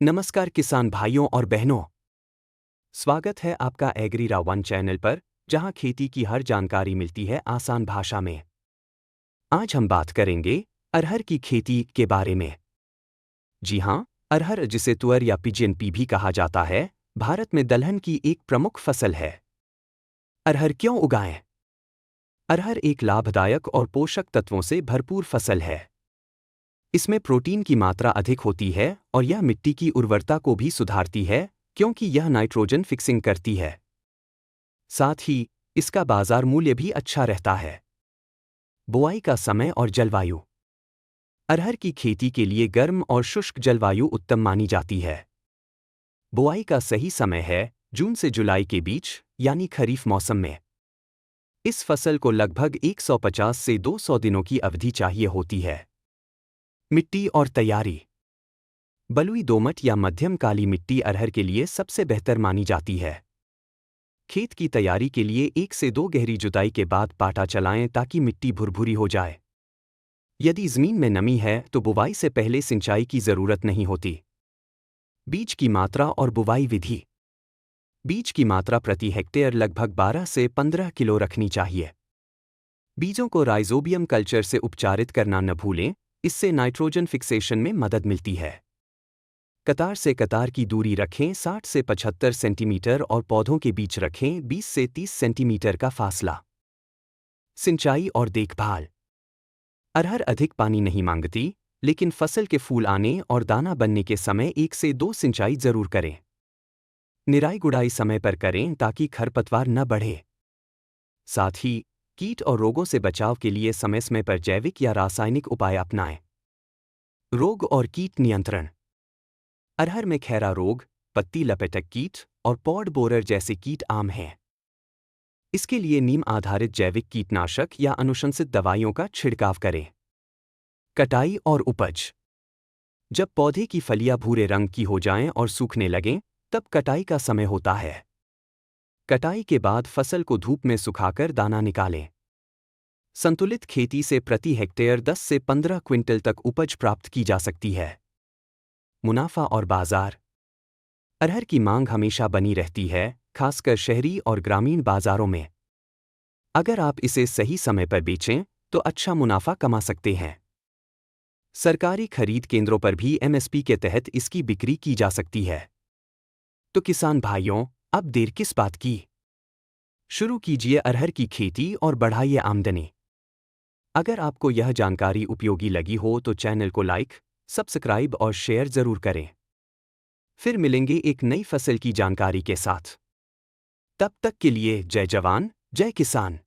नमस्कार किसान भाइयों और बहनों। स्वागत है आपका एग्रीरा वन चैनल पर, जहां खेती की हर जानकारी मिलती है आसान भाषा में। आज हम बात करेंगे अरहर की खेती के बारे में। जी हां, अरहर, जिसे तुअर या पिजियन पी भी कहा जाता है, भारत में दलहन की एक प्रमुख फसल है। अरहर क्यों उगाएं? अरहर एक लाभदायक और पोषक तत्वों से भरपूर फसल है। इसमें प्रोटीन की मात्रा अधिक होती है और यह मिट्टी की उर्वरता को भी सुधारती है, क्योंकि यह नाइट्रोजन फिक्सिंग करती है। साथ ही इसका बाजार मूल्य भी अच्छा रहता है। बुआई का समय और जलवायु। अरहर की खेती के लिए गर्म और शुष्क जलवायु उत्तम मानी जाती है। बुआई का सही समय है जून से जुलाई के बीच, यानी खरीफ मौसम में। इस फसल को लगभग 150 से 200 दिनों की अवधि चाहिए होती है। मिट्टी और तैयारी। बलुई दोमट या मध्यम काली मिट्टी अरहर के लिए सबसे बेहतर मानी जाती है। खेत की तैयारी के लिए 1 से 2 गहरी जुताई के बाद पाटा चलाएं ताकि मिट्टी भुरभुरी हो जाए। यदि जमीन में नमी है तो बुवाई से पहले सिंचाई की जरूरत नहीं होती। बीज की मात्रा और बुवाई विधि। बीज की मात्रा प्रति हेक्टेयर लगभग 12 से 15 किलो रखनी चाहिए। बीजों को राइजोबियम कल्चर से उपचारित करना न भूलें, इससे नाइट्रोजन फिक्सेशन में मदद मिलती है। कतार से कतार की दूरी रखें 60 से 75 सेंटीमीटर और पौधों के बीच रखें 20 से 30 सेंटीमीटर का फासला। सिंचाई और देखभाल। अरहर अधिक पानी नहीं मांगती, लेकिन फसल के फूल आने और दाना बनने के समय 1 से 2 सिंचाई जरूर करें। निराई गुड़ाई समय पर करें ताकि खरपतवार न बढ़े। साथ ही कीट और रोगों से बचाव के लिए समय समय पर जैविक या रासायनिक उपाय अपनाएं। रोग और कीट नियंत्रण। अरहर में खैरा रोग, पत्ती लपेटक कीट और पॉड बोरर जैसे कीट आम हैं। इसके लिए नीम आधारित जैविक कीटनाशक या अनुशंसित दवाइयों का छिड़काव करें। कटाई और उपज। जब पौधे की फलियां भूरे रंग की हो जाएं और सूखने लगें, तब कटाई का समय होता है। कटाई के बाद फसल को धूप में सुखाकर दाना निकालें। संतुलित खेती से प्रति हेक्टेयर 10 से 15 क्विंटल तक उपज प्राप्त की जा सकती है। मुनाफा और बाजार। अरहर की मांग हमेशा बनी रहती है, खासकर शहरी और ग्रामीण बाजारों में। अगर आप इसे सही समय पर बेचें तो अच्छा मुनाफा कमा सकते हैं। सरकारी खरीद केंद्रों पर भी एमएसपी के तहत इसकी बिक्री की जा सकती है। तो किसान भाइयों, अब देर किस बात की? शुरू कीजिए अरहर की खेती और बढ़ाइए आमदनी। अगर आपको यह जानकारी उपयोगी लगी हो तो चैनल को लाइक, सब्सक्राइब और शेयर जरूर करें। फिर मिलेंगे एक नई फसल की जानकारी के साथ। तब तक के लिए जय जवान, जय किसान।